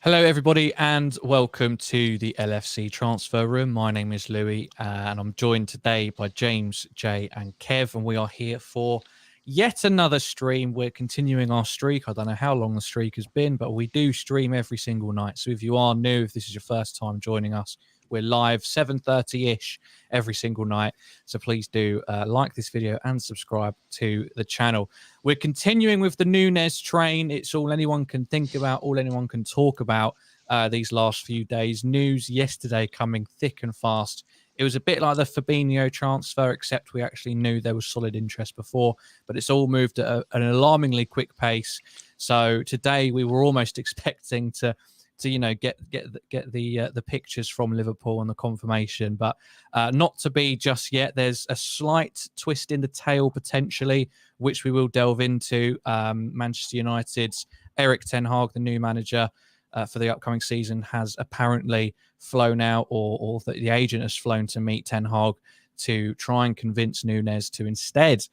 Hello, everybody, and welcome to the LFC Transfer Room. My name is Louis, and I'm joined today by James, Jay, and Kev, and we are here for yet another stream. We're continuing our streak. I don't know how long the streak has been, but we do stream every single night. So if you are new, if this is your first time joining us, we're live 7:30-ish every single night. So please do like this video and subscribe to the channel. We're continuing with the Nunez train. It's all anyone can think about, all anyone can talk about these last few days. News yesterday coming thick and fast. It was a bit like the Fabinho transfer, except we actually knew there was solid interest before, but it's all moved at an alarmingly quick pace. So today we were almost expecting to get the pictures from Liverpool and the confirmation, but not to be just yet. There's a slight twist in the tail potentially, which we will delve into. Manchester United's Erik ten Hag, the new manager for the upcoming season, has apparently flown out, or the agent has flown to meet ten Hag to try and convince Nunez to instead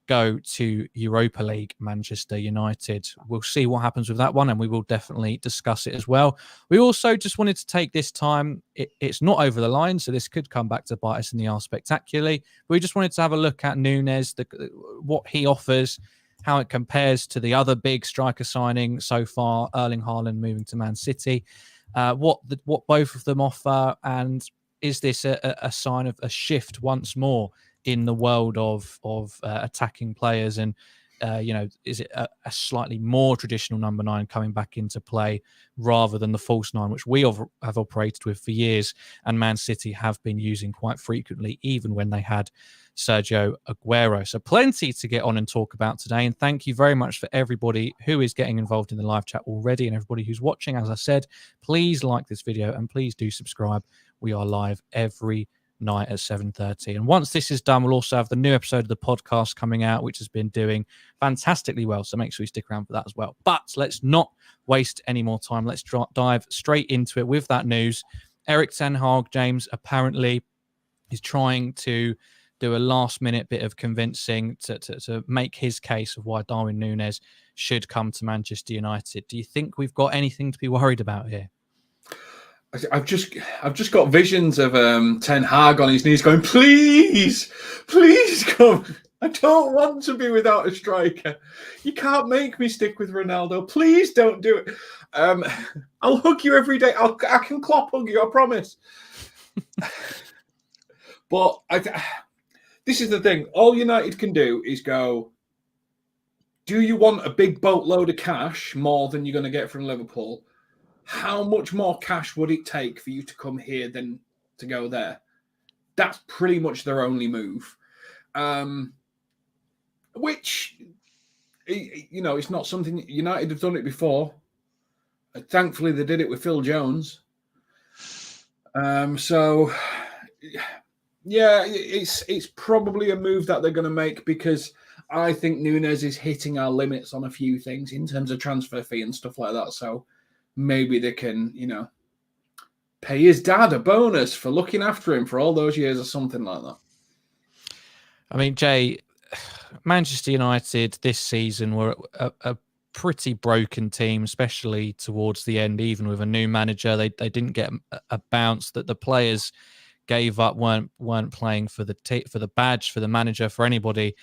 go to Europa League Manchester United. We'll see what happens with that one, and we will definitely discuss it as well. We also just wanted to take this time. It's not over the line, so this could come back to bite us in the arse spectacularly. We just wanted to have a look at Nunez, what he offers, how it compares to the other big striker signing so far, Erling Haaland moving to Man City, what both of them offer, and is this a sign of a shift once more in the world of attacking players, and is it a slightly more traditional number 9 coming back into play rather than the false 9, which we have operated with for years, and Man City have been using quite frequently, even when they had Sergio Aguero. So plenty to get on and talk about today, and thank you very much for everybody who is getting involved in the live chat already, and everybody who's watching. As I said, please like this video and please do subscribe. We are live every night at 7:30, and once this is done, we'll also have the new episode of the podcast coming out, which has been doing fantastically well, so make sure you stick around for that as well. But let's not waste any more time. Let's dive straight into it with that news. Erik ten Hag, James, apparently is trying to do a last minute bit of convincing to make his case of why Darwin Nunez should come to Manchester United. Do you think we've got anything to be worried about here? I've just got visions of Ten Hag on his knees going, please come. I don't want to be without a striker. You can't make me stick with Ronaldo. Please don't do it. I'll hug you every day. I can Klopp hug you, I promise. But this is the thing. All United can do is go, do you want a big boatload of cash more than you're going to get from Liverpool? How much more cash would it take for you to come here than to go there? That's pretty much their only move. Which, it's not something United have done it before. Thankfully, they did it with Phil Jones. So, yeah, it's probably a move that they're going to make, because I think Nunez is hitting our limits on a few things in terms of transfer fee and stuff like that. So maybe they can, pay his dad a bonus for looking after him for all those years or something like that. I mean, Jay, Manchester United this season were a pretty broken team, especially towards the end. Even with a new manager, they didn't get a bounce. That the players gave up, weren't playing for the badge, for the manager, for anybody.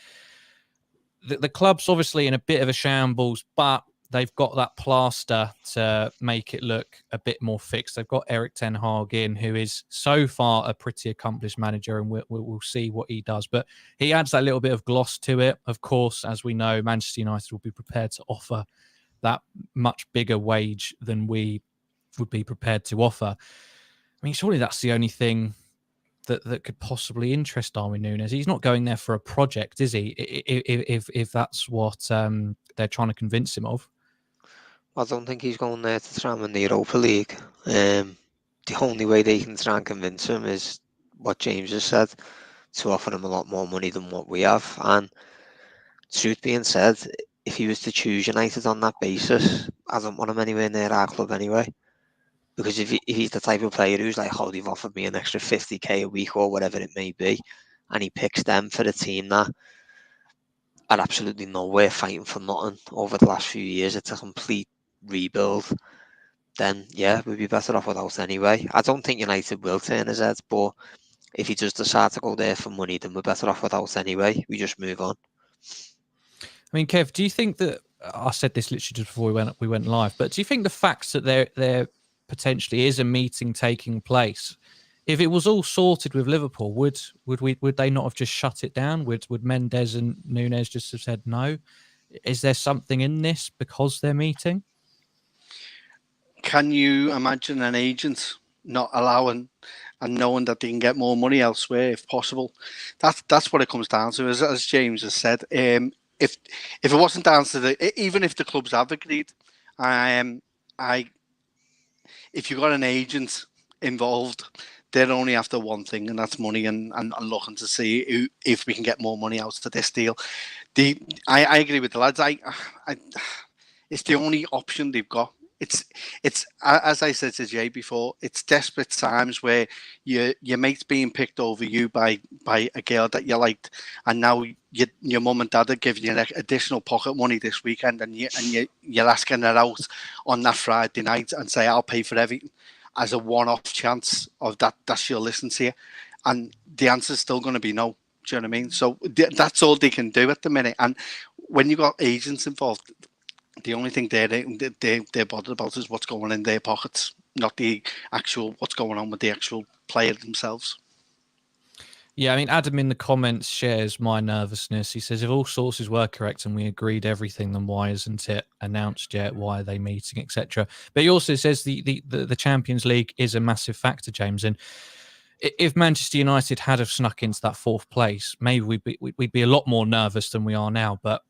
The club's obviously in a bit of a shambles, but they've got that plaster to make it look a bit more fixed. They've got Erik ten Hag in, who is so far a pretty accomplished manager, and we'll see what he does. But he adds that little bit of gloss to it. Of course, as we know, Manchester United will be prepared to offer that much bigger wage than we would be prepared to offer. I mean, surely that's the only thing that could possibly interest Darwin Nunez. He's not going there for a project, is he? If that's what they're trying to convince him of. I don't think he's going there to try and win the Europa League. The only way they can try and convince him is what James has said, to offer him a lot more money than what we have. And truth being said, if he was to choose United on that basis, I don't want him anywhere near our club anyway. Because if he's the type of player who's like, oh, they've offered me an extra 50k a week or whatever it may be, and he picks them for a team that are absolutely nowhere, fighting for nothing over the last few years, it's a complete rebuild. then yeah, we'd be better off without anyway. I don't think United will turn his head, but if he does decide to go there for money, then we're better off without anyway. We just move on. I mean, Kev, do you think that I said this literally just before we went live, but do you think the fact that there potentially is a meeting taking place, if it was all sorted with Liverpool, would they not have just shut it down? Would Mendes and Nunez just have said no? Is there something in this because they're meeting? Can you imagine an agent not allowing and knowing that they can get more money elsewhere if possible? That's what it comes down to. As James has said, if it wasn't down to even if the clubs have agreed, if you got an agent involved, they're only after one thing, and that's money, and looking to see if we can get more money out of this deal. I agree with the lads. It's the only option they've got. It's as I said to Jay before, it's desperate times where your mate's being picked over you by a girl that you liked, and now your mum and dad are giving you additional pocket money this weekend, and you're asking her out on that Friday night and say, I'll pay for everything, as a one-off chance of that she'll listen to you, and the answer's still going to be no. Do you know what I mean? So that's all they can do at the minute. And when you got agents involved, the only thing they're bothered about is what's going in their pockets, not the actual what's going on with the actual player themselves. Yeah, I mean, Adam in the comments shares my nervousness. He says, if all sources were correct and we agreed everything, then why isn't it announced yet? Why are they meeting, etc.? But he also says the Champions League is a massive factor, James. And if Manchester United had have snuck into that fourth place, maybe we'd be a lot more nervous than we are now. But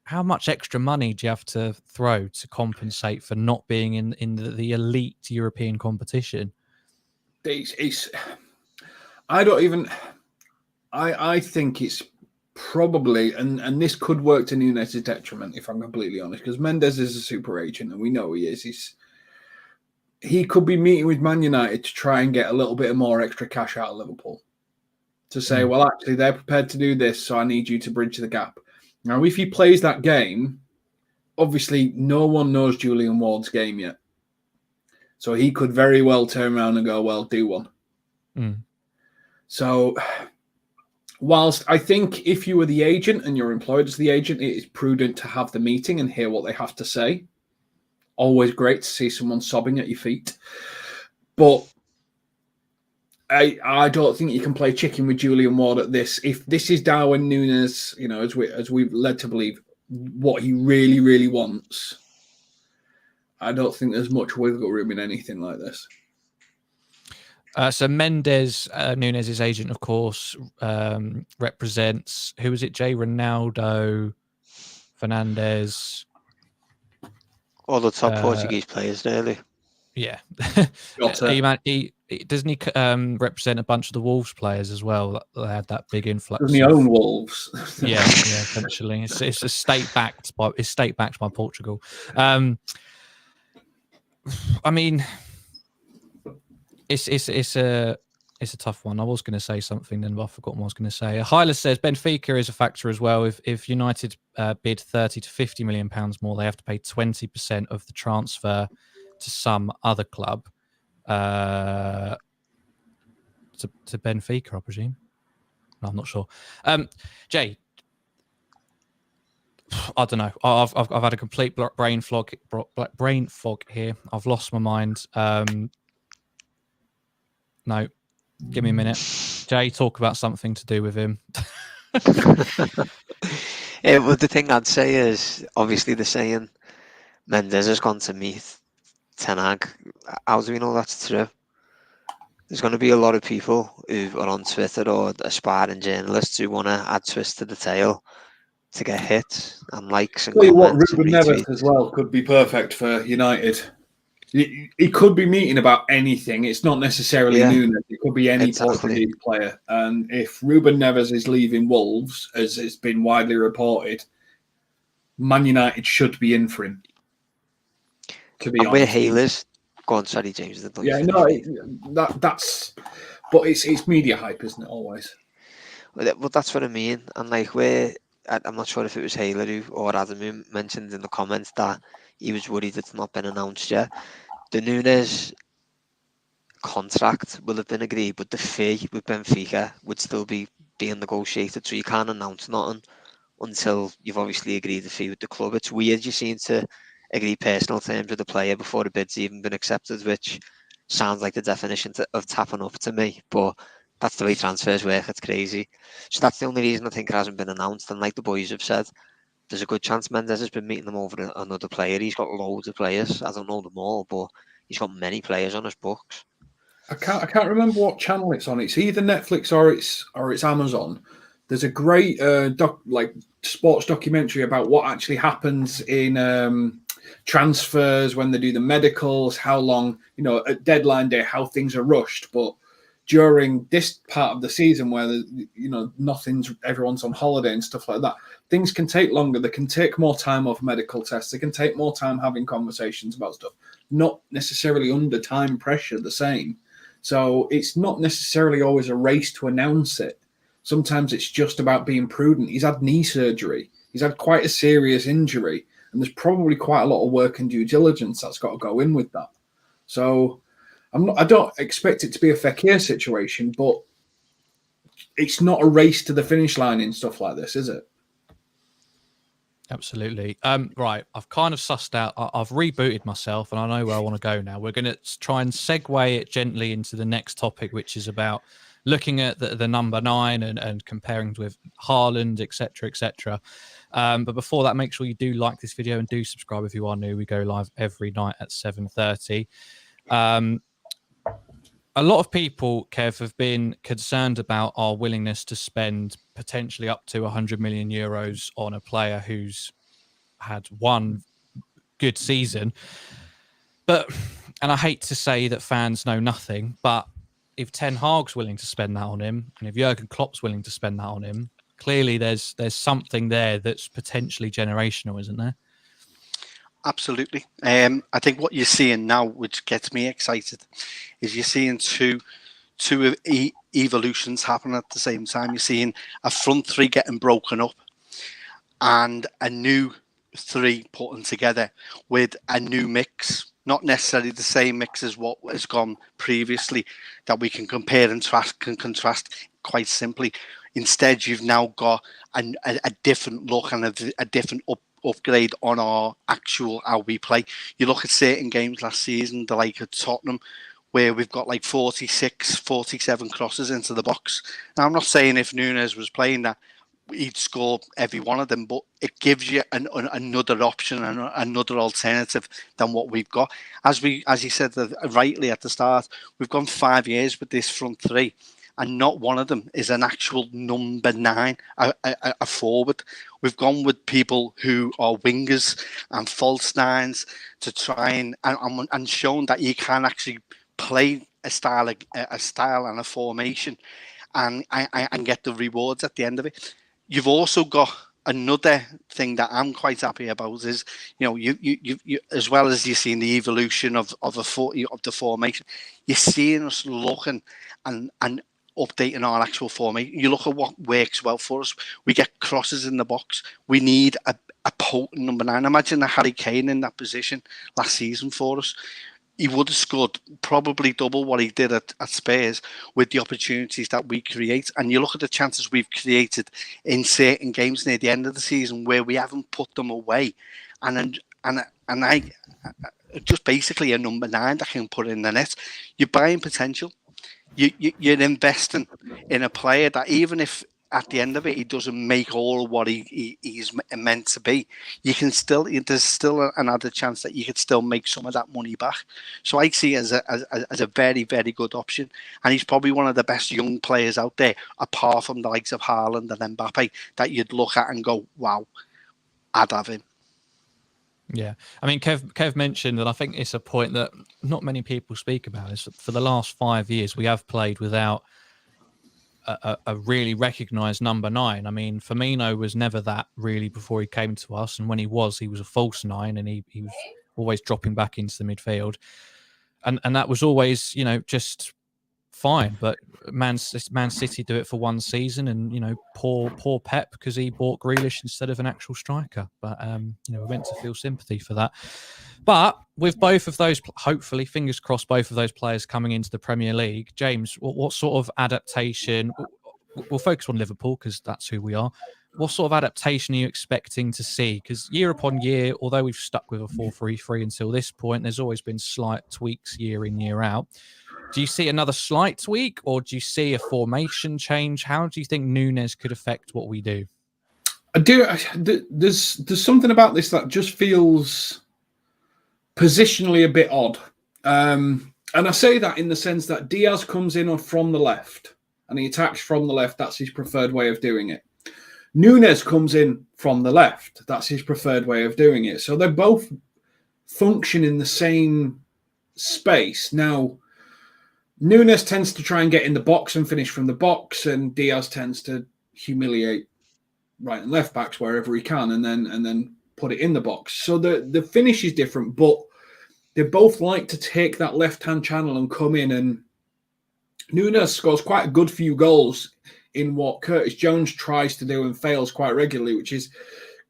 how much extra money do you have to throw to compensate for not being in the elite European competition? I think it's probably, and this could work to Nunez's detriment, if I'm completely honest, because Mendes is a super agent, and we know he is. He could be meeting with Man United to try and get a little bit more extra cash out of Liverpool. To say, well, actually, they're prepared to do this, so I need you to bridge the gap. Now, if he plays that game, obviously no one knows Julian Ward's game yet. So he could very well turn around and go, well, do one. So whilst I think if you were the agent and you're employed as the agent, it is prudent to have the meeting and hear what they have to say. Always great to see someone sobbing at your feet. But I don't think you can play chicken with Julian Ward at this. If this is Darwin Nunez, as we've led to believe, what he really, really wants, I don't think there's much wiggle room in anything like this. So Mendes, Nunez's agent, of course, represents, who was it, Jay? Ronaldo, Fernandes. All the top Portuguese players, really. Yeah. He doesn't he represent a bunch of the Wolves players as well? They had that big influx. Doesn't he own Wolves? yeah, essentially. It's state backed by Portugal. I mean, it's a tough one. I was going to say something then, but I've forgotten what I was going to say. Hyla says Benfica is a factor as well. If United bid 30 to 50 million pounds more, they have to pay 20% of the transfer to some other club. To Benfica, I presume. No, I'm not sure. Jay, I don't know. I've had a complete brain fog here. I've lost my mind. No, give me a minute. Jay, talk about something to do with him. Well, the thing I'd say is, obviously they're saying Mendes has gone to meet Ten Hag. How do we know that's true? There's going to be a lot of people who are on Twitter or aspiring journalists who want to add twists to the tale to get hits and likes and comments. Ruben Neves as well could be perfect for United. He could be meeting about anything. It's not necessarily Nunez. It could be any Portuguese player. And if Ruben Neves is leaving Wolves, as it's been widely reported, Man United should be in for him. To be honest, where Hale is. Go on, sorry, James. That's. But it's media hype, isn't it? Always. Well, that's what I mean. And like where I'm not sure if it was Haaland or Adam who mentioned in the comments that he was worried it's not been announced yet. The Nunez contract will have been agreed, but the fee with Benfica would still be being negotiated, so you can't announce nothing until you've obviously agreed the fee with the club. It's weird you seem to agree personal terms with the player before the bid's even been accepted, which sounds like the definition of tapping up to me, but that's the way transfers work. It's crazy. So that's the only reason I think it hasn't been announced. And like the boys have said, there's a good chance Mendes has been meeting them over another player. He's got loads of players. I don't know them all, but he's got many players on his books. I can't remember what channel it's on. It's either Netflix or it's Amazon. There's a great sports documentary about what actually happens in transfers when they do the medicals, how long, at deadline day, how things are rushed. But during this part of the season where everyone's on holiday and stuff like that, things can take longer. They can take more time off medical tests. They can take more time having conversations about stuff, not necessarily under time pressure the same. So it's not necessarily always a race to announce it. Sometimes it's just about being prudent. He's had knee surgery. He's had quite a serious injury, and there's probably quite a lot of work and due diligence that's got to go in with that. So I don't expect it to be a Fekir situation, but it's not a race to the finish line in stuff like this, is it? Absolutely. Right. I've kind of sussed out. I've rebooted myself, and I know where I want to go now. We're going to try and segue it gently into the next topic, which is about looking at the number 9 and comparing with Haaland, etc., etc. But before that, make sure you do like this video and do subscribe if you are new. We go live every night at 7:30. A lot of people, Kev, have been concerned about our willingness to spend potentially up to 100 million euros on a player who's had one good season. And I hate to say that fans know nothing, but if Ten Hag's willing to spend that on him, and if Jurgen Klopp's willing to spend that on him, clearly there's something there that's potentially generational, isn't there? Absolutely. I think what you're seeing now, which gets me excited, is you're seeing two evolutions happen at the same time. You're seeing a front three getting broken up and a new three putting together with a new mix. Not necessarily the same mix as what has gone previously that we can compare and contrast quite simply. Instead, you've now got a different look and a different upgrade on our actual how we play. You look at certain games last season, the like at Tottenham, where we've got like 46, 47 crosses into the box. Now, I'm not saying if Nunez was playing that, he'd score every one of them, but it gives you another option and another alternative than what we've got. As you said rightly at the start, we've gone 5 years with this front three, and not one of them is an actual number 9, a forward. We've gone with people who are wingers and false nines to try and shown that you can actually play a style and a formation and get the rewards at the end of it. You've also got another thing that I'm quite happy about is, you as well as you're seeing the evolution of the formation, you're seeing us looking and updating our actual formation. You look at what works well for us. We get crosses in the box. We need a potent number 9. Imagine a Harry Kane in that position last season for us. He would have scored probably double what he did at Spurs with the opportunities that we create. And you look at the chances we've created in certain games near the end of the season where we haven't put them away. And I just basically a number 9 that can put in the net. You're buying potential. You're investing in a player that even if at the end of it he doesn't make all what he's meant to be, there's still an added chance that you could still make some of that money back. So I see it as a very, very good option, and he's probably one of the best young players out there, apart from the likes of Haaland and Mbappe, that you'd look at and go, wow, I'd have him. Yeah, I mean, Kev mentioned, and I think it's a point that not many people speak about, is for the last 5 years we have played without a really recognised number 9. I mean, Firmino was never that really before he came to us, and when he was a false 9, and he was always dropping back into the midfield, and that was always, just fine. But Man City do it for one season, and poor Pep because he bought Grealish instead of an actual striker. But we're meant to feel sympathy for that. But with both of those, hopefully, fingers crossed, both of those players coming into the Premier League, James, what sort of adaptation? We'll focus on Liverpool because that's who we are. What sort of adaptation are you expecting to see? Because year upon year, although we've stuck with a 4-3-3 until this point, there's always been slight tweaks year in, year out. Do you see another slight tweak, or do you see a formation change? How do you think Nunez could affect what we do? I do. There's something about this that just feels positionally a bit odd. And I say that in the sense that Diaz comes in from the left and he attacks from the left. That's his preferred way of doing it. Nunez comes in from the left. That's his preferred way of doing it. So they both function in the same space. Now, Nunez tends to try and get in the box and finish from the box, and Diaz tends to humiliate right and left backs wherever he can and then put it in the box. So the finish is different, but they both like to take that left-hand channel and come in, and Nunez scores quite a good few goals in what Curtis Jones tries to do and fails quite regularly, which is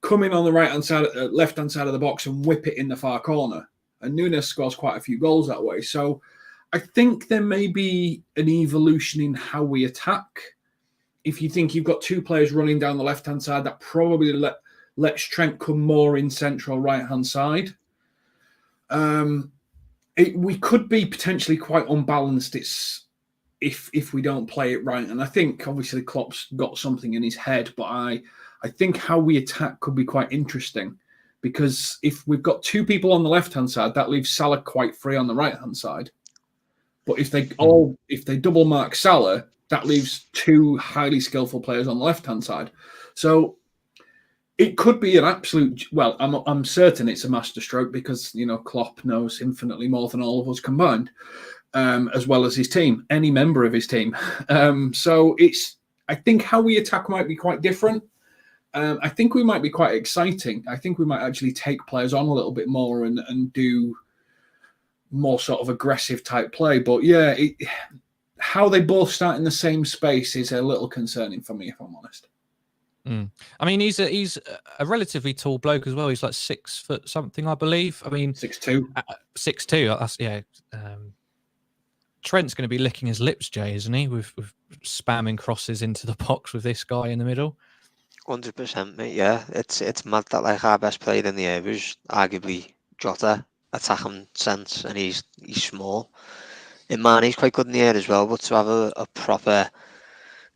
come in on the right-hand side, left-hand side of the box and whip it in the far corner. And Nunez scores quite a few goals that way. So I think there may be an evolution in how we attack. If you think you've got two players running down the left-hand side, that probably lets Trent come more in central right-hand side. We could be potentially quite unbalanced. If we don't play it right. And I think obviously Klopp's got something in his head, but I think how we attack could be quite interesting, because if we've got two people on the left-hand side, that leaves Salah quite free on the right-hand side. But if they double mark Salah, that leaves two highly skillful players on the left-hand side. So it could be an absolute, well, I'm certain it's a masterstroke because, Klopp knows infinitely more than all of us combined. As well as his team, any member of his team. So I think how we attack might be quite different. I think we might be quite exciting. I think we might actually take players on a little bit more and do more sort of aggressive type play. But yeah, how they both start in the same space is a little concerning for me, if I'm honest. I mean, he's a relatively tall bloke as well. He's like 6 foot something, I believe. I mean, 6'2". 6'2". That's yeah. Trent's going to be licking his lips, Jay, isn't he? With spamming crosses into the box with this guy in the middle. 100%, mate. Yeah, it's mad that like our best player in the air was arguably Jota, attacking sense, and he's small. In man, he's quite good in the air as well. But to have a proper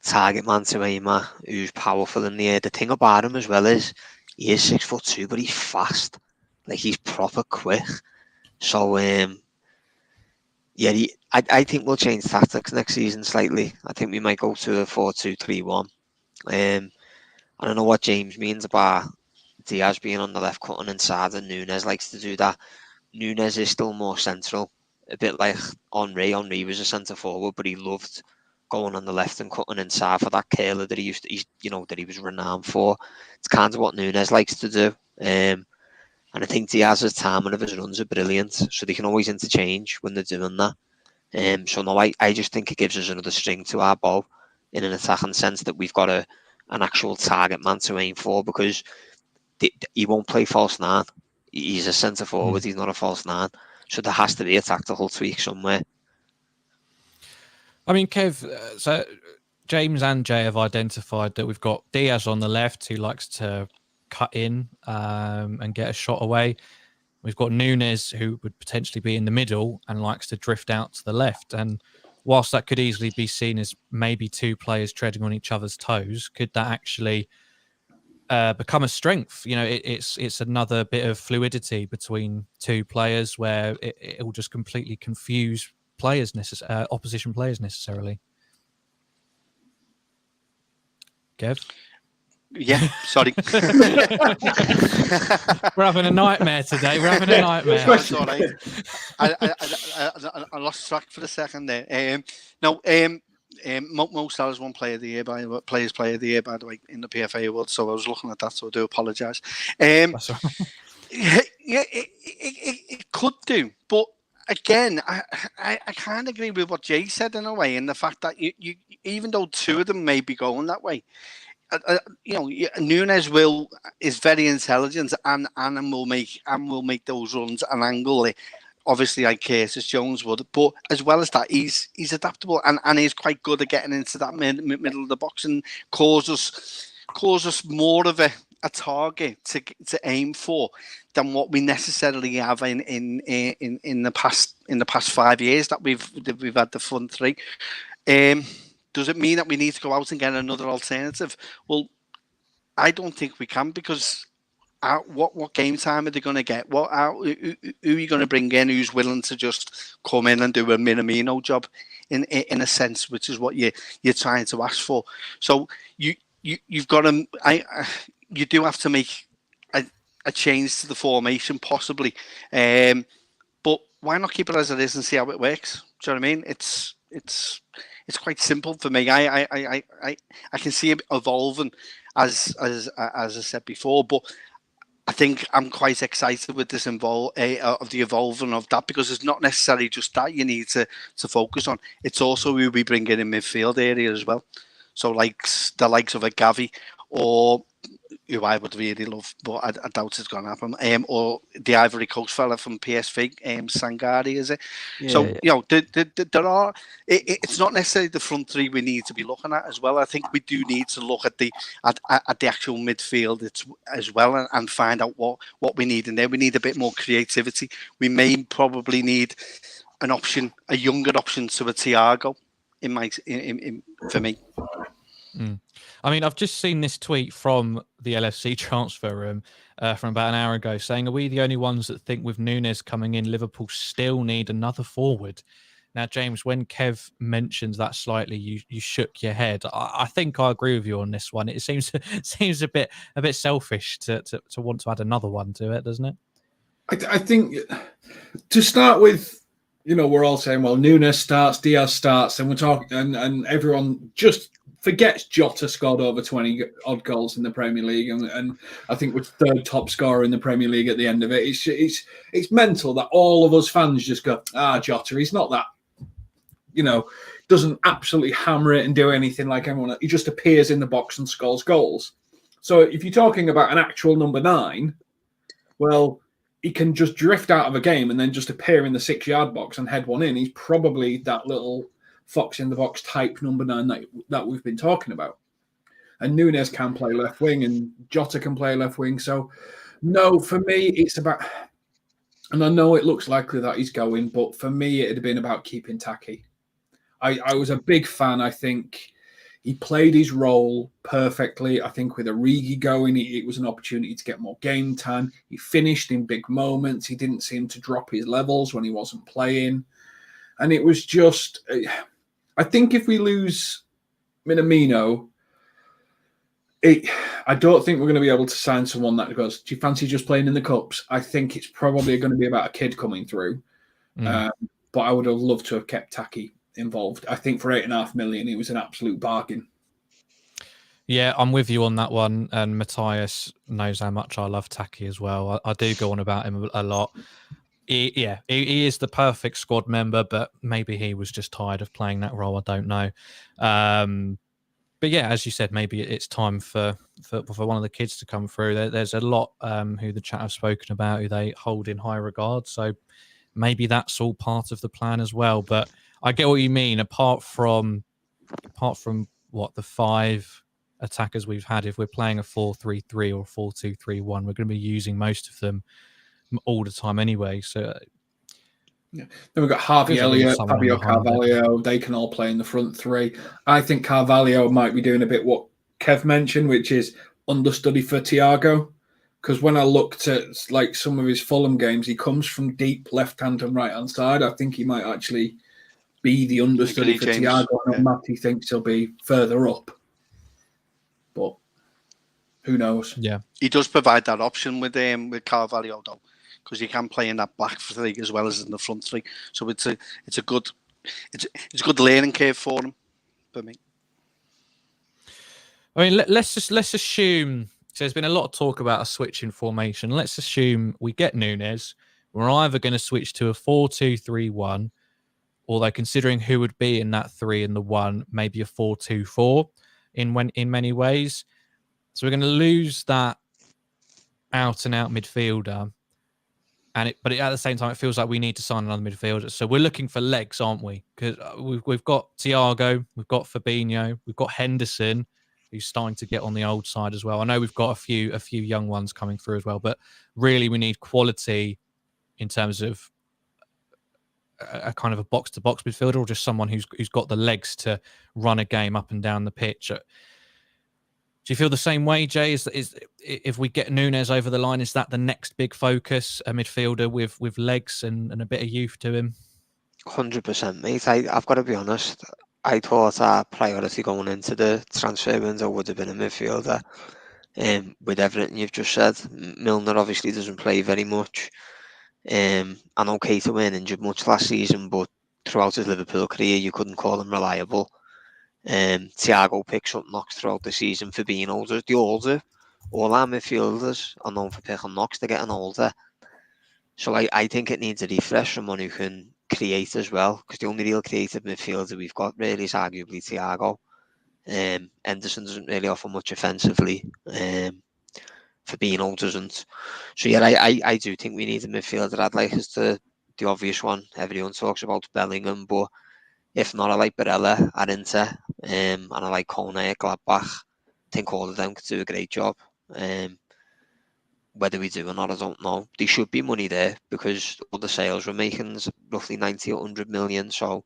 target man to aim at who's powerful in the air, the thing about him as well is he is 6'2", but he's fast. Like he's proper quick. So yeah, I think we'll change tactics next season slightly. I think we might go to a 4-2-3-1. I don't know what James means about Diaz being on the left cutting inside, and Nunez likes to do that. Nunez is still more central, a bit like Henry. Henry was a centre forward, but he loved going on the left and cutting inside for that curler that that he was renowned for. It's kind of what Nunez likes to do. And I think Diaz's timing of his runs are brilliant, so they can always interchange when they're doing that. So no, I just think it gives us another string to our bow in an attacking sense, that we've got an actual target man to aim for, because he won't play false 9. He's a centre forward, he's not a false 9. So there has to be a tactical tweak somewhere. I mean, Kev, so James and Jay have identified that we've got Diaz on the left, who likes to cut in and get a shot away. We've got Nunez, who would potentially be in the middle and likes to drift out to the left. And whilst that could easily be seen as maybe two players treading on each other's toes, could that actually become a strength? It's another bit of fluidity between two players where it will just completely confuse players, opposition players necessarily. Kev? Yeah, sorry. We're having a nightmare today. We're having a nightmare. That's all right. I lost track for a second there. Mo Salah's one player of the year by the way in the PFA Awards. So I was looking at that, so I do apologise. That's all right. Yeah, it could do, but again, I kind of agree with what Jay said in a way, in the fact that you even though two of them may be going that way, Nunez is very intelligent and will make those runs and angle it, obviously like Curtis Jones would. But as well as that, he's adaptable and he's quite good at getting into that middle of the box and cause us more of a target to aim for than what we necessarily have in the past 5 years that we've had the front three. Does it mean that we need to go out and get another alternative? Well, I don't think we can, because what game time are they going to get? Who are you going to bring in who's willing to just come in and do a Minamino job in a sense, which is what you're trying to ask for? So you've got to you do have to make a change to the formation possibly, but why not keep it as it is and see how it works? Do you know what I mean? It's quite simple for me. I can see it evolving as I said before, but I think I'm quite excited with this of the evolving of that, because it's not necessarily just that you need to focus on. It's also who we bring in midfield area as well. So like the likes of a Gavi, or who I would really love, but I doubt it's going to happen. Or the Ivory Coast fella from PSV, Sangari, is it? Yeah, so, there are... It's not necessarily the front three we need to be looking at as well. I think we do need to look at the actual midfield as well and find out what we need in there. We need a bit more creativity. We may probably need a younger option to a Thiago, for me. Mm. I mean, I've just seen this tweet from the LFC transfer room from about an hour ago saying, are we the only ones that think with Nunez coming in, Liverpool still need another forward? Now, James, when Kev mentions that slightly, you shook your head. I think I agree with you on this one. It seems a bit selfish to want to add another one to it, doesn't it? I think to start with, we're all saying, well, Nunez starts, Diaz starts, and we're talking, and everyone just forgets Jota scored over 20 odd goals in the Premier League, and I think we're third top scorer in the Premier League at the end of it. It's mental that all of us fans just go, Jota, he's not that, doesn't absolutely hammer it and do anything like everyone. He just appears in the box and scores goals. So if you're talking about an actual number 9, well, he can just drift out of a game and then just appear in the 6-yard box and head one in. He's probably that little fox in the box type number 9 that we've been talking about. And Nunez can play left wing and Jota can play left wing. So no, for me, it's about, and I know it looks likely that he's going, but for me, it'd have been about keeping Taki. I was a big fan. I think he played his role perfectly. I think with Origi going, it was an opportunity to get more game time. He finished in big moments. He didn't seem to drop his levels when he wasn't playing. And it was just, I think if we lose Minamino, I don't think we're going to be able to sign someone that goes, do you fancy just playing in the Cups? I think it's probably going to be about a kid coming through. But I would have loved to have kept Taki involved. I think for $8.5 million, it was an absolute bargain. Yeah, I'm with you on that one. And Matthias knows how much I love Taki as well. I do go on about him a lot. He is the perfect squad member, but maybe he was just tired of playing that role. I don't know. But yeah, as you said, maybe it's time for one of the kids to come through. There's a lot who the chat have spoken about, who they hold in high regard. So maybe that's all part of the plan as well. But I get what you mean. Apart from what the 5 attackers we've had, if we're playing a 4-3-3 or 4-2-3-1, we're going to be using most of them all the time anyway. So yeah. Then we've got Harvey Elliott, Fabio Carvalho. They can all play in the front 3. I think Carvalho might be doing a bit what Kev mentioned, which is understudy for Thiago. Because when I looked at like some of his Fulham games, he comes from deep left hand and right hand side. I think he might actually be the understudy for Thiago. And Matty thinks he'll be further up, but who knows? Yeah, he does provide that option with Carvalho though, because he can play in that back 3 as well as in the front 3. So it's a good learning curve for him. For me, I mean, let's assume. So there's been a lot of talk about a switch in formation. Let's assume we get Nunez. we're either going to switch to a 4-2-3-1, although considering who would be in that 3 and the 1, maybe a 4-2-4 in many ways. So we're going to lose that out-and-out midfielder. But at the same time, it feels like we need to sign another midfielder. So we're looking for legs, aren't we? Because we've got Thiago, we've got Fabinho, we've got Henderson, who's starting to get on the old side as well. I know we've got a few young ones coming through as well, but really we need quality in terms of a kind of a box-to-box midfielder, or just someone who's got the legs to run a game up and down the pitch. Do you feel the same way, Jay? Is if we get Nunez over the line, is that the next big focus, a midfielder with legs and a bit of youth to him? 100%, mate. I've got to be honest. I thought our priority going into the transfer window would have been a midfielder. With everything you've just said, Milner obviously doesn't play very much. I know Keita weren't injured much last season, but throughout his Liverpool career, you couldn't call him reliable. Thiago picks up knocks throughout the season for being older. All our midfielders are known for picking knocks. They're getting older. So I think it needs a refresh, someone who can create as well, because the only real creative midfielder we've got really is arguably Thiago. Henderson doesn't really offer much offensively. Fabinho doesn't. So yeah, I do think we need a midfielder. I'd like us to, the obvious one, everyone talks about Bellingham, but if not, I like Barella at Inter, and I like Kone at Gladbach. I think all of them could do a great job. Whether we do or not, I don't know. There should be money there because all the sales we're making is roughly 90 or 100 million. So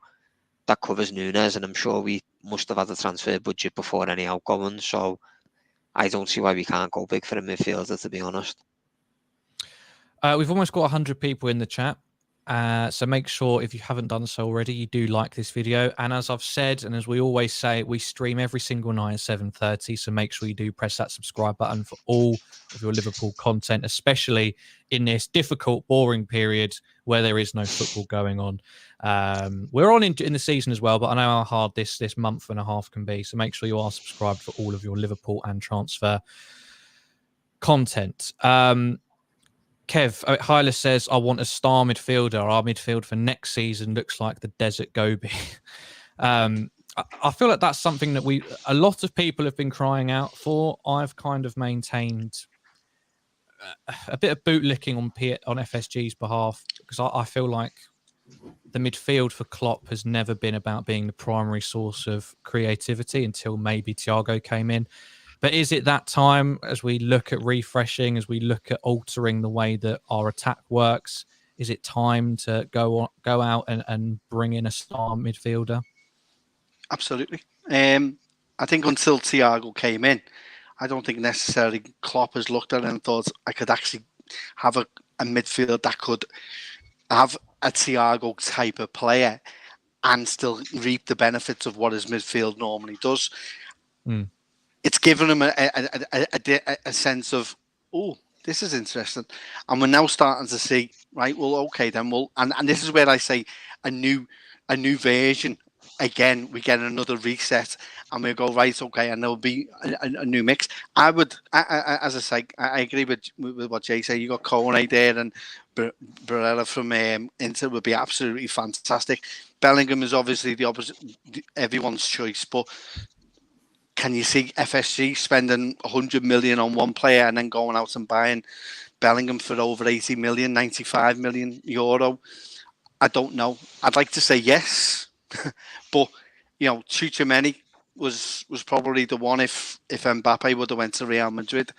that covers Nunez, and I'm sure we must have had a transfer budget before any outgoing. So I don't see why we can't go big for a midfielder, to be honest. We've almost got 100 people in the chat. So make sure, if you haven't done so already, you do like this video. And as I've said, and as we always say, we stream every single night at 7:30. So make sure you do press that subscribe button for all of your Liverpool content, especially in this difficult, boring period where there is no football going on. We're on in the season as well, but I know how hard this month and a half can be. So make sure you are subscribed for all of your Liverpool and transfer content. Kev, Hyla says, I want a star midfielder. Our midfield for next season looks like the Desert Gobi. I feel like that's something that a lot of people have been crying out for. I've kind of maintained a bit of bootlicking on FSG's behalf, because I feel like the midfield for Klopp has never been about being the primary source of creativity until maybe Thiago came in. But is it that time, as we look at refreshing, as we look at altering the way that our attack works, is it time to go out and bring in a star midfielder? Absolutely. I think until Thiago came in, I don't think necessarily Klopp has looked at it and thought I could actually have a midfield that could have a Thiago type of player and still reap the benefits of what his midfield normally does. It's given him a sense of, oh, this is interesting. And we're now starting to see, right, well, okay, then and this is where I say a new version. Again, we get another reset and we go, right, okay, and there'll be a new mix. I would, as I say, I agree with what Jay said. You got Kone there, and Barella from Inter would be absolutely fantastic. Bellingham is obviously the opposite, everyone's choice, but can you see FSG spending 100 million on one player and then going out and buying Bellingham for over 80 million, 95 million euro? I don't know. I'd like to say yes, but Tchouaméni was probably the one if Mbappe would have went to Real Madrid.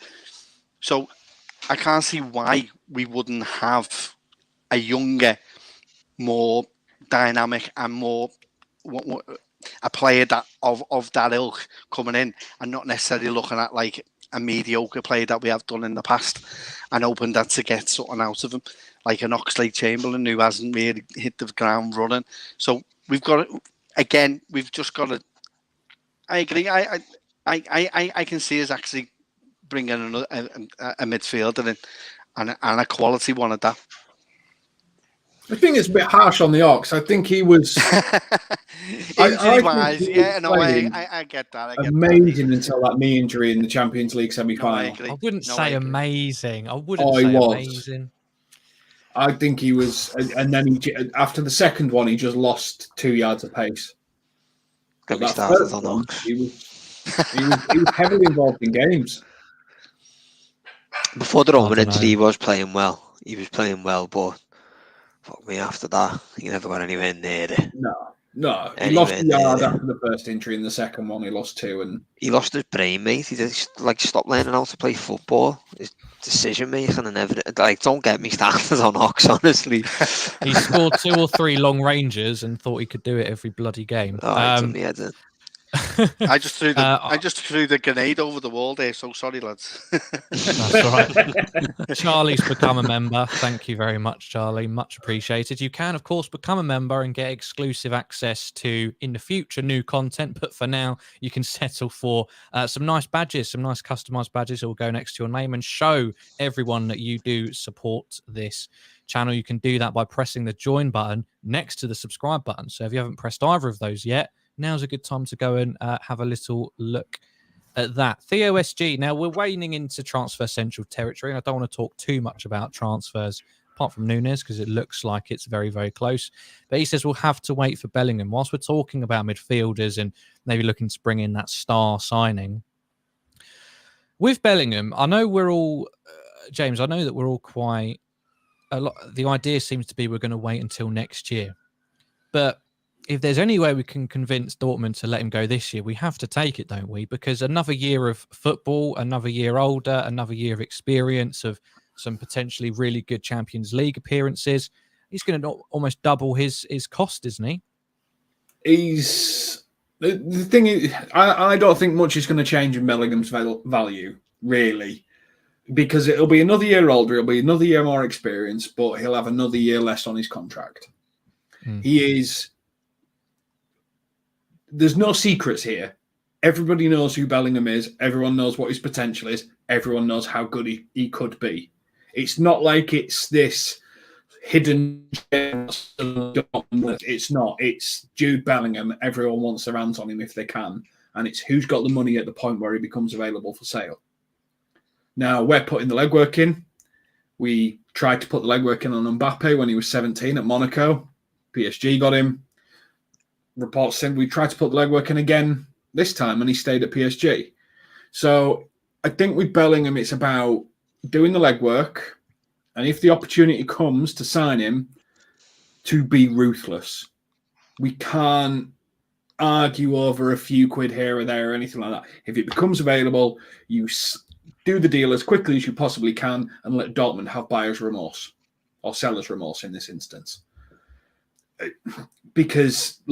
So I can't see why we wouldn't have a younger, more dynamic and more a player that of that ilk coming in, and not necessarily looking at like a mediocre player that we have done in the past and hoping that to get something out of him, like an Oxlade-Chamberlain who hasn't really hit the ground running. So we've got to, again, we've just got to. I agree. I can see us actually bringing a midfielder in and a quality one at that. I think it's a bit harsh on the Ox. I think he was injury-wise. Yeah, no, I get that. Amazing until that knee injury in the Champions League semi-final. I wouldn't say amazing. I wouldn't he say was amazing. I think he was, and then after the second one, he just lost 2 yards of pace. Got me That started first on one, Ox. he was heavily involved in games. Before the I Roman dunno. injury, he was playing well. But fuck me, after that, he never got anywhere near it. No, he Anywhere lost a yard near it. after the first injury. In the second one, he lost 2, and He lost his brain, mate. He just stopped learning how to play football. His decision making and everything. Don't get me started on Ox, honestly. He scored 2 or 3 long ranges and thought he could do it every bloody game. Oh, it's on the head in. I just threw the grenade over the wall there. So sorry, lads. That's all right. Charlie's become a member. Thank you very much, Charlie. Much appreciated. You can, of course, become a member and get exclusive access to, in the future, new content. But for now, you can settle for some nice badges, some nice customized badges that will go next to your name and show everyone that you do support this channel. You can do that by pressing the join button next to the subscribe button. So if you haven't pressed either of those yet, now's a good time to go and have a little look at that. Theo SG. Now, we're wading into transfer central territory, and I don't want to talk too much about transfers apart from Nunez because it looks like it's very, very close. But he says we'll have to wait for Bellingham. Whilst we're talking about midfielders and maybe looking to bring in that star signing, with Bellingham, I know we're all, James, I know that we're all quite, a lot. The idea seems to be we're going to wait until next year. But if there's any way we can convince Dortmund to let him go this year, we have to take it, don't we? Because another year of football, another year older, another year of experience, of some potentially really good Champions League appearances, he's going to almost double his cost, isn't he? The thing is, I don't think much is going to change in Bellingham's value, really, because it'll be another year older, it'll be another year more experience, but he'll have another year less on his contract. He is... There's no secrets here. Everybody knows who Bellingham is. Everyone knows what his potential is. Everyone knows how good he could be. It's not like it's this hidden gem. It's not. It's Jude Bellingham. Everyone wants their hands on him if they can. And it's who's got the money at the point where he becomes available for sale. Now, we're putting the legwork in. We tried to put the legwork in on Mbappe when he was 17 at Monaco. PSG got him. Reports said we tried to put the legwork in again this time and he stayed at PSG. So I think with Bellingham, it's about doing the legwork. And if the opportunity comes to sign him, to be ruthless. We can't argue over a few quid here or there or anything like that. If it becomes available, you do the deal as quickly as you possibly can and let Dortmund have buyer's remorse or seller's remorse in this instance. Because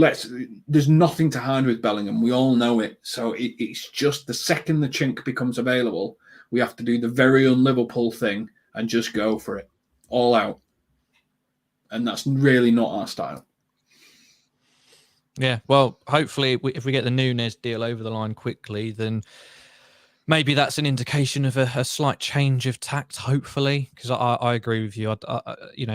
there's nothing to hide with Bellingham. We all know it. So it's just the second the chink becomes available, we have to do the very un-Liverpool thing and just go for it. All out. And that's really not our style. Yeah, well, hopefully if we get the Nunez deal over the line quickly, then maybe that's an indication of a slight change of tact, hopefully. Because I agree with you.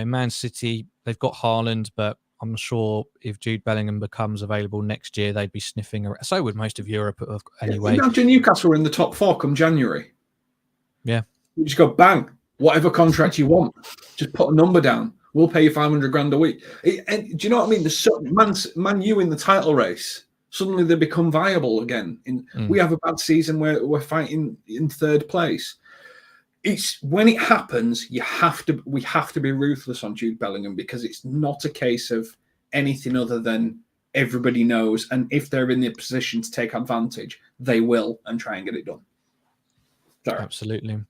Man City, they've got Haaland, but I'm sure if Jude Bellingham becomes available next year, they'd be sniffing around. So would most of Europe anyway. Imagine Newcastle were in the top 4 come January. Yeah. You just go, bang, whatever contract you want. Just put a number down. We'll pay you 500 grand a week. And do you know what I mean? There's Man U in the title race. Suddenly they become viable again. We have a bad season where we're fighting in 3rd place. It's when it happens, we have to be ruthless on Jude Bellingham because it's not a case of anything other than everybody knows. And if they're in the position to take advantage, they will and try and get it done. Sorry. Absolutely.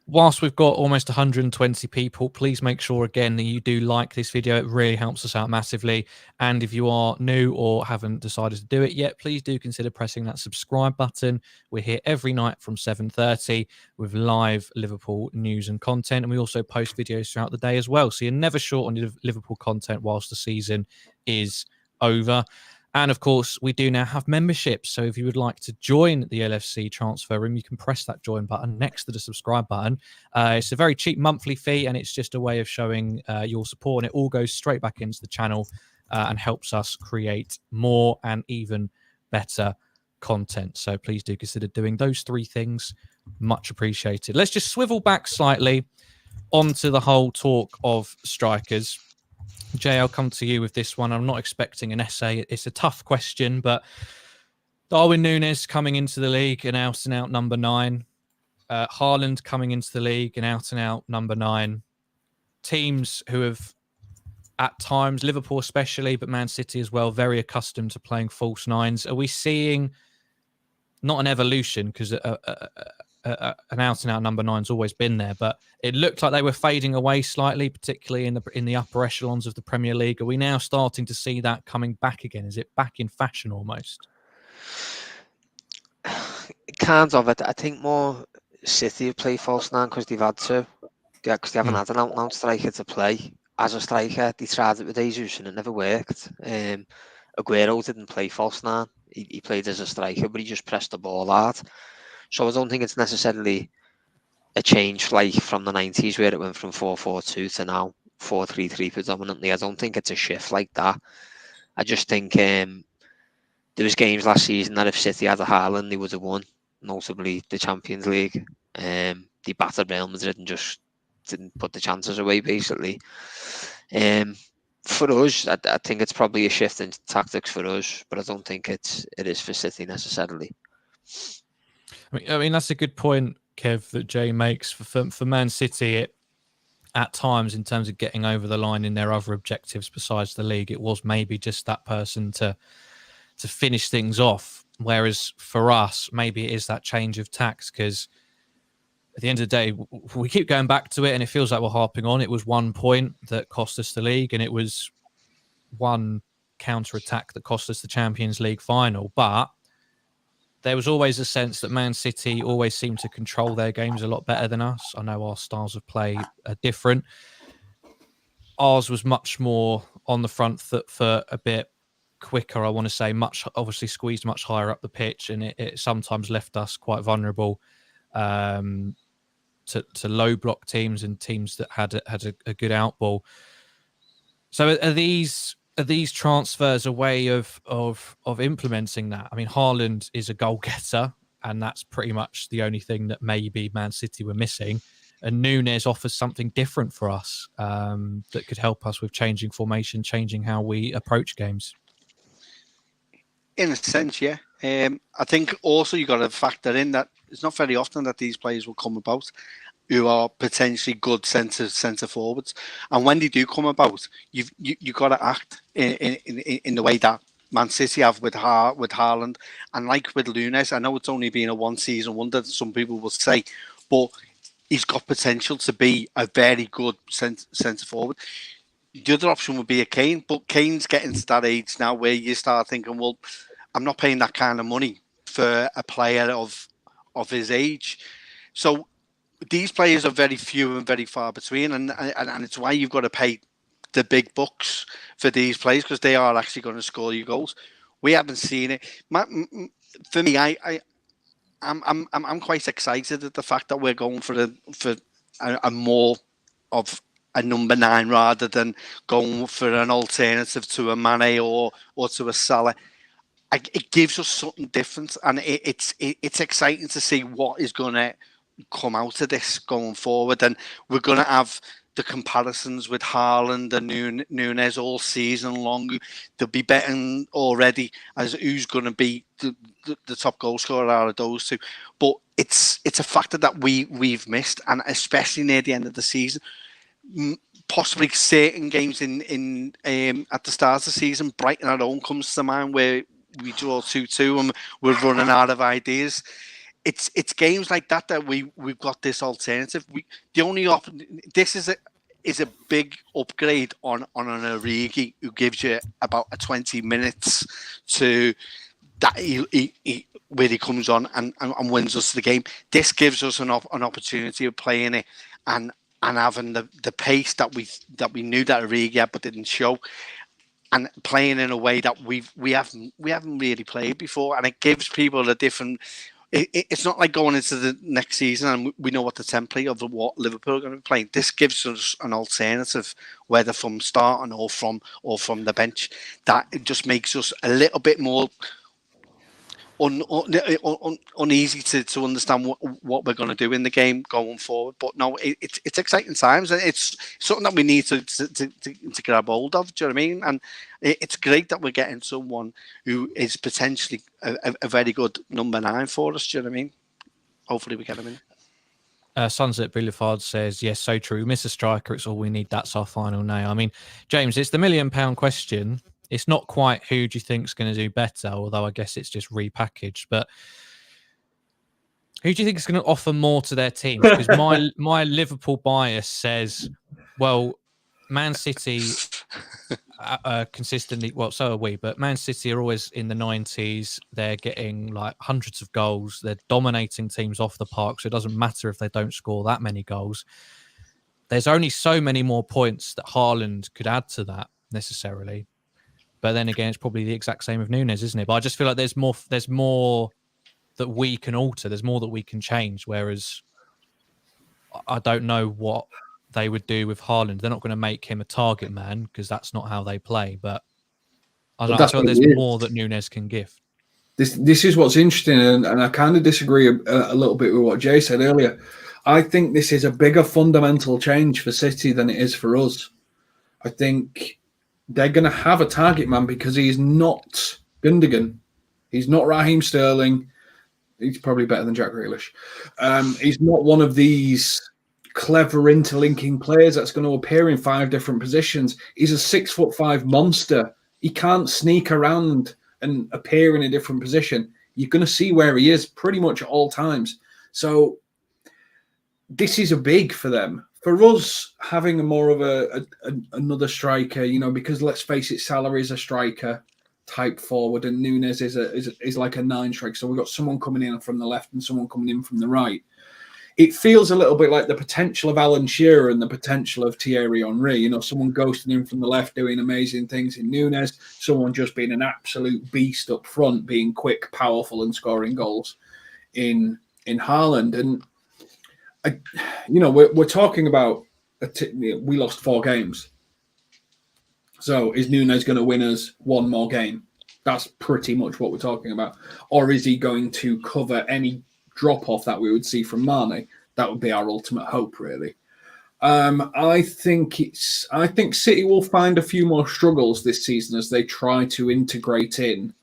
Whilst we've got almost 120 people, please make sure again that you do like this video. It really helps us out massively. And if you are new or haven't decided to do it yet, please do consider pressing that subscribe button. We're here every night from 7:30 with live Liverpool news and content. And we also post videos throughout the day as well. So you're never short on your Liverpool content whilst the season is over. And of course, we do now have memberships. So if you would like to join the LFC transfer room, you can press that join button next to the subscribe button. It's a very cheap monthly fee, and it's just a way of showing your support. And it all goes straight back into the channel and helps us create more and even better content. So please do consider doing those 3 things. Much appreciated. Let's just swivel back slightly. on to the whole talk of strikers. Jay, I'll come to you with this one. I'm not expecting an essay. It's a tough question, but Darwin Nunez coming into the league, an out-and-out number 9. Haaland coming into the league, an out-and-out number 9. Teams who have, at times, Liverpool especially, but Man City as well, very accustomed to playing false nines. Are we seeing not an evolution, because an out-and-out number 9's always been there, but it looked like they were fading away slightly, particularly in the upper echelons of the Premier League. Are we now starting to see that coming back again? Is it back in fashion almost? Kind of. I think more City have played false nine because they've had to. Yeah, because they haven't had an out-and-out striker to play. As a striker, they tried it with Jesus and it never worked. Aguero didn't play false nine. He played as a striker, but he just pressed the ball hard. So I don't think it's necessarily a change like from the 90s where it went from 4-4-2 to now 4-3-3 predominantly. I don't think it's a shift like that. I just think there was games last season that if City had a Haaland, they would have won, notably the Champions League. They battered Real Madrid and just didn't put the chances away, basically. For us, I think it's probably a shift in tactics for us, but I don't think it is for City necessarily. I mean, that's a good point, Kev, that Jay makes. For Man City, at times, in terms of getting over the line in their other objectives besides the league, it was maybe just that person to finish things off. Whereas for us, maybe it is that change of tactics, because at the end of the day, we keep going back to it and it feels like we're harping on. It was 1 point that cost us the league, and it was one counter-attack that cost us the Champions League final. But there was always a sense that Man City always seemed to control their games a lot better than us. I know our styles of play are different. Ours was much more on the front foot for a bit quicker, I want to say, obviously squeezed much higher up the pitch, and it sometimes left us quite vulnerable to low block teams and teams that had a good outball. So are these transfers a way of implementing that? I mean, Haaland is a goal getter, and that's pretty much the only thing that maybe Man City were missing. And Nunez offers something different for us that could help us with changing formation, changing how we approach games. In a sense, yeah. I think also you got to factor in that it's not very often that these players will come about who are potentially good centre forwards, and when they do come about, you've got to act in the way that Man City have with Haaland, and like with Nunez. I know it's only been a one season wonder, some people will say, but he's got potential to be a very good centre forward. The other option would be a Kane, but Kane's getting to that age now where you start thinking, well, I'm not paying that kind of money for a player of his age. So these players are very few and very far between, and it's why you've got to pay the big bucks for these players, because they are actually going to score you goals. We haven't seen it. For me, I'm quite excited at the fact that we're going for a more of a number 9 rather than going for an alternative to a Mane or to a Salah. It gives us something different, and it's exciting to see what is going to come out of this going forward. And we're going to have the comparisons with Haaland and Nunez all season long. They'll be betting already as who's going to be the top goal scorer out of those two. But it's a factor that we've missed, and especially near the end of the season. Possibly certain games in at the start of the season, Brighton at home comes to mind, where we draw 2-2 and we're running out of ideas. It's games like that we've got this alternative. This is a big upgrade on an Origi, who gives you about a 20 minutes to that where he comes on and wins us the game. This gives us an opportunity of playing it and having the pace that we knew that Origi had but didn't show, and playing in a way that we haven't really played before, and it gives people a different. It's not like going into the next season and we know what the template of what Liverpool are going to be playing. This gives us an alternative, whether from starting or from the bench. That it just makes us a little bit more uneasy to understand what we're going to do in the game going forward. But no, it's exciting times, and it's something that we need to grab hold of. Do you know what I mean? And it's great that we're getting someone who is potentially a very good number 9 for us. Do you know what I mean? Hopefully we get him in. Sunset Boulevard says, yes, so true. We miss a striker. It's all we need. That's our final nail. I mean, James, it's the £1 million question. It's not quite who do you think is going to do better, although I guess it's just repackaged. But who do you think is going to offer more to their team? Because my Liverpool bias says, well, Man City consistently, well, so are we, but Man City are always in the 90s. They're getting like hundreds of goals. They're dominating teams off the park, so it doesn't matter if they don't score that many goals. There's only so many more points that Haaland could add to that necessarily. But then again, it's probably the exact same of Nunez, isn't it? But I just feel like there's more that we can alter. There's more that we can change. Whereas I don't know what they would do with Haaland. They're not going to make him a target man because that's not how they play. But I feel like there's more that Nunez can give. This is what's interesting, and I kind of disagree a little bit with what Jay said earlier. I think this is a bigger fundamental change for City than it is for us. I think they're going to have a target man because he's not Gundogan. He's not Raheem Sterling. He's probably better than Jack Grealish. He's not one of these clever interlinking players that's going to appear in 5 different positions. He's a 6'5" monster. He can't sneak around and appear in a different position. You're going to see where he is pretty much at all times. So this is a big for them. For us, having a more of another striker, because let's face it, Salah is a striker type forward, and Nunez is like a 9 striker. So we've got someone coming in from the left and someone coming in from the right. It feels a little bit like the potential of Alan Shearer and the potential of Thierry Henry. Someone ghosting in from the left, doing amazing things in Nunez. Someone just being an absolute beast up front, being quick, powerful, and scoring goals in Haaland. And we're talking about we lost 4 games. So is Nunez going to win us 1 more game? That's pretty much what we're talking about. Or is he going to cover any drop-off that we would see from Mane? That would be our ultimate hope, really. I think City will find a few more struggles this season as they try to integrate in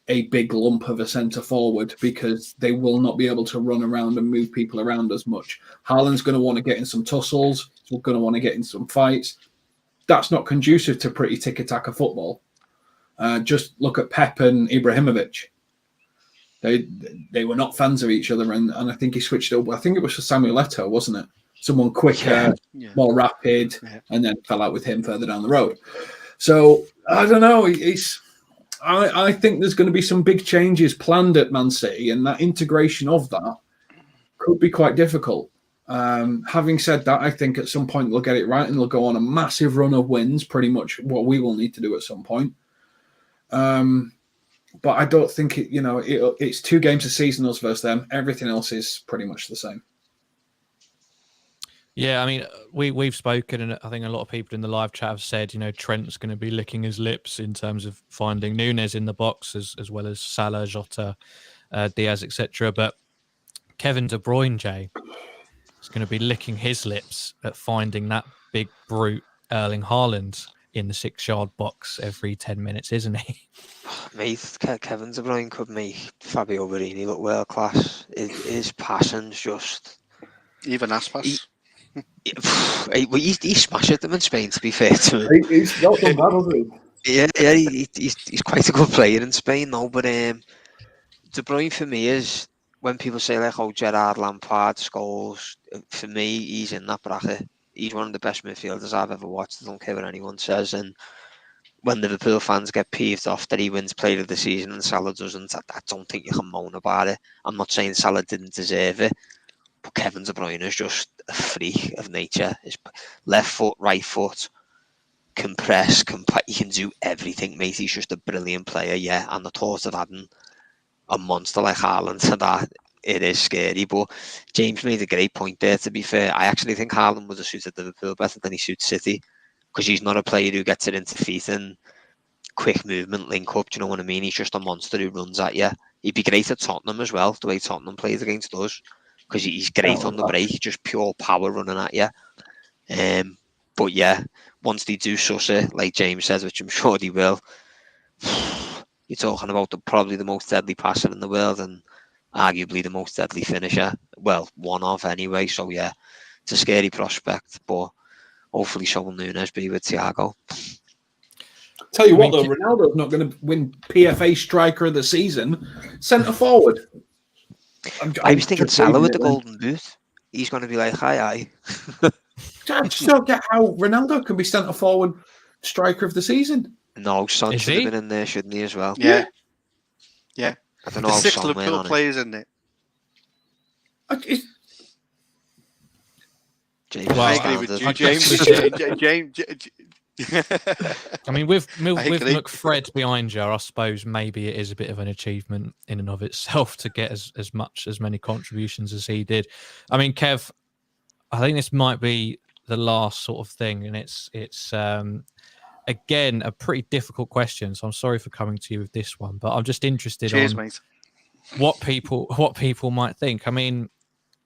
a big lump of a centre forward, because they will not be able to run around and move people around as much. Haaland's going to want to get in some tussles. He's going to want to get in some fights. That's not conducive to pretty tiki-taka football. Just look at Pep and Ibrahimovic. They were not fans of each other, and I think he switched over. I think it was for Samuel Eto'o, wasn't it? Someone quicker, more rapid, and then fell out with him further down the road. So I don't know. I think there's going to be some big changes planned at Man City, and that integration of that could be quite difficult. Having said that, I think at some point they'll get it right and they'll go on a massive run of wins, pretty much what we will need to do at some point. But I don't think it's 2 games a season, us versus them. Everything else is pretty much the same. Yeah, I mean, we've spoken, and I think a lot of people in the live chat have said, Trent's going to be licking his lips in terms of finding Nunez in the box, as well as Salah, Jota, Diaz, etc. But Kevin De Bruyne, Jay, is going to be licking his lips at finding that big brute Erling Haaland in the 6-yard box every 10 minutes, isn't he? Mate, Kevin De Bruyne could make Fabio Borini look world class. His passion's just... Even Aspas. He smashed them in Spain, to be fair to him. He's not done that, has he? Yeah, he's quite a good player in Spain, though. But De Bruyne, for me, is when people say, like, Gerrard, Lampard, Scholes, for me, he's in that bracket. He's one of the best midfielders I've ever watched. I don't care what anyone says. And when Liverpool fans get peeved off that he wins Player of the Season and Salah doesn't, I don't think you can moan about it. I'm not saying Salah didn't deserve it, but Kevin De Bruyne is just a freak of nature. His left foot, right foot, can press, he can do everything, mate. He's just a brilliant player, yeah. And the thought of having a monster like Haaland to that, it is scary. But James made a great point there, to be fair. I actually think Haaland would have suited Liverpool better than he suits City, because he's not a player who gets it into feet and quick movement, link up. Do you know what I mean? He's just a monster who runs at you. He'd be great at Tottenham as well, the way Tottenham plays against us, because he's great on the break, just pure power running at you. But yeah, once they do suss it, like James says, which I'm sure they will, you're talking about probably the most deadly passer in the world and arguably the most deadly finisher. Well, one of anyway. So yeah, it's a scary prospect, but hopefully so will Nunez be with Thiago. Tell you what, though, Ronaldo's not going to win PFA Striker of the Season. Centre forward. I was thinking Salah with the golden boot. He's going to be like, hi. I just don't get how Ronaldo can be centre forward Striker of the Season. No, Son should have been in there, shouldn't he, as well? Yeah. I don't know how Son 6 Liverpool players in there. James, I agree with you, James. I mean, with McFred behind you, I suppose maybe it is a bit of an achievement in and of itself to get as many contributions as he did. I mean, Kev, I think this might be the last sort of thing, and it's again a pretty difficult question. So I'm sorry for coming to you with this one, but I'm just interested mate. what people might think. I mean,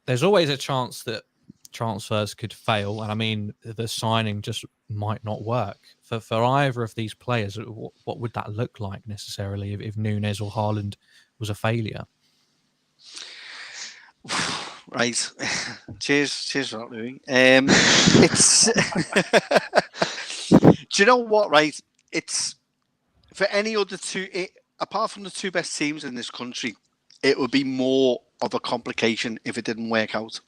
there's always a chance that transfers could fail, and I mean the signing just might not work for either of these players. What would that look like necessarily if Nunez or Haaland was a failure? Right. Cheers for that, Louis. It's do you know what, right? It's for any other two, apart from the two best teams in this country, it would be more of a complication if it didn't work out.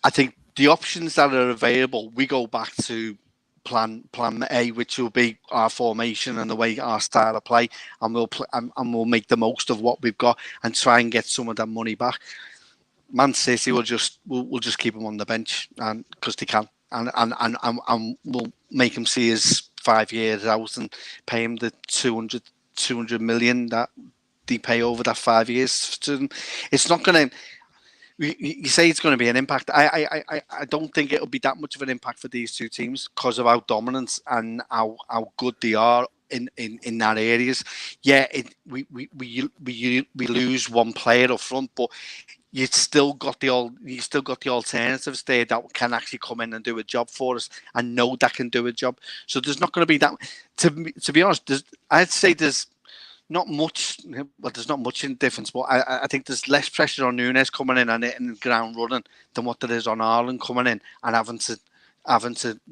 I think the options that are available, we go back to plan A, which will be our formation and the way our style of play, and we'll make the most of what we've got and try and get some of that money back. Man City will just keep him on the bench, and because they can, and we'll make him see his 5 years out and pay him the 200 million that they pay over that 5 years to them. It's not going to. You say it's going to be an impact. I don't think it'll be that much of an impact for these two teams because of how dominant and how good they are in that areas. Yeah, we lose one player up front, but you still got the alternatives there that can actually come in and do a job for us and know that can do a job. So there's not going to be that. To be honest, I'd say there's not much. Well, there's not much in difference, but I think there's less pressure on Nunez coming in and hitting the ground running than what there is on Haaland coming in and having to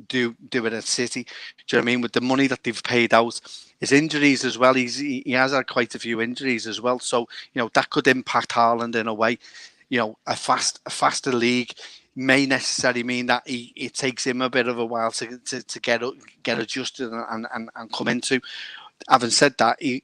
do it at City. Do you know what I mean? With the money that they've paid out, his injuries as well. He has had quite a few injuries as well. So that could impact Haaland in a way. A faster league may necessarily mean that it takes him a bit of a while to get adjusted and come into. Having said that, he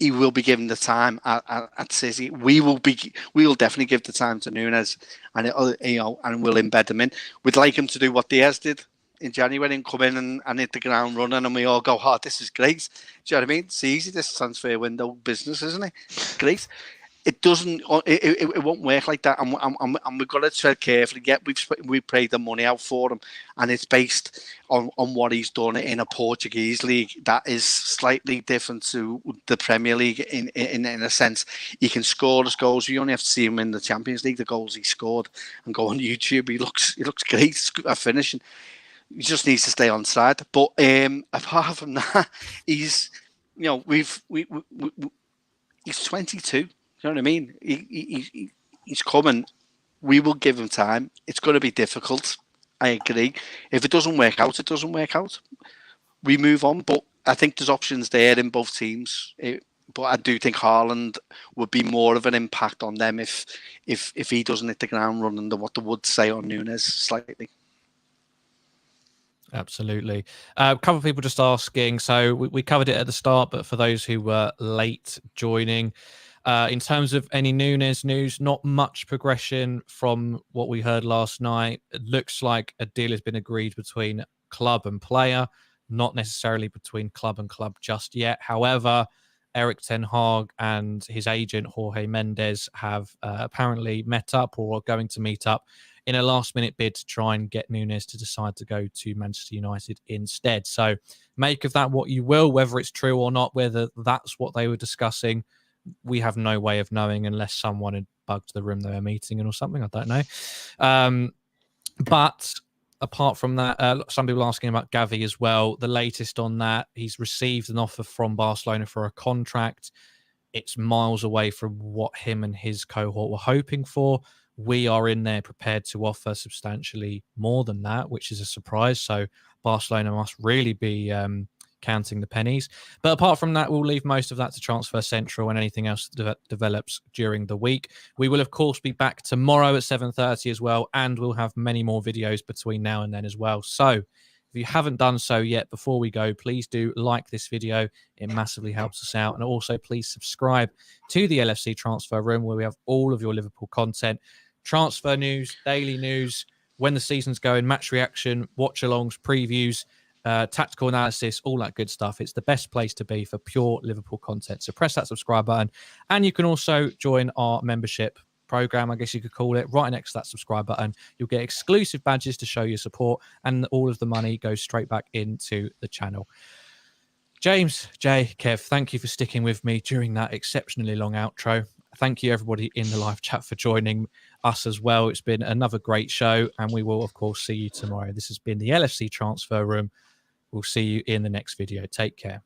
will be given the time at City. We will definitely give the time to Nunez, and and we'll embed him in. We'd like him to do what Diaz did in January and come in and hit the ground running, and we all go, "Oh, this is great." Do you know what I mean? It's easy, this transfer window business, isn't it? Great. It doesn't. It won't work like that, and we've got to tread carefully. Yet we've paid the money out for him, and it's based on what he's done in a Portuguese league that is slightly different to the Premier League in a sense. He can score his goals. You only have to see him in the Champions League, the goals he scored, and go on YouTube. He looks great at finishing. He just needs to stay on side. But apart from that, he's he's 22. You know what I mean? He's coming. We will give him time. It's going to be difficult. I agree. If it doesn't work out, it doesn't work out. We move on. But I think there's options there in both teams. But I do think Haaland would be more of an impact on them if he doesn't hit the ground running than what they would say on Nunez slightly. Absolutely. A couple of people just asking. So we covered it at the start, but for those who were late joining, in terms of any Nunez news, not much progression from what we heard last night. It looks like a deal has been agreed between club and player, not necessarily between club and club just yet. However, Erik ten Hag and his agent Jorge Mendes have apparently met up or are going to meet up in a last-minute bid to try and get Nunez to decide to go to Manchester United instead. So make of that what you will, whether it's true or not, whether that's what they were discussing. We have no way of knowing unless someone had bugged the room they were meeting in or something. I don't know. But apart from that, some people asking about Gavi as well. The latest on that, he's received an offer from Barcelona for a contract. It's miles away from what him and his cohort were hoping for. We are in there prepared to offer substantially more than that, which is a surprise. So Barcelona must really be counting the pennies. But apart from that, we'll leave most of that to Transfer Central and anything else that develops during the week. We will, of course, be back tomorrow at 7:30 as well, and we'll have many more videos between now and then as well. So if you haven't done so yet, before we go, please do like this video. It massively helps us out. And also, please subscribe to the LFC Transfer Room, where we have all of your Liverpool content, transfer news, daily news, when the season's going, match reaction, watch-alongs, previews, tactical analysis, all that good stuff. It's the best place to be for pure Liverpool content. So press that subscribe button. And you can also join our membership program, I guess you could call it, right next to that subscribe button. You'll get exclusive badges to show your support, and all of the money goes straight back into the channel. James, Jay, Kev, thank you for sticking with me during that exceptionally long outro. Thank you, everybody in the live chat, for joining us as well. It's been another great show, and we will, of course, see you tomorrow. This has been the LFC Transfer Room. We'll see you in the next video. Take care.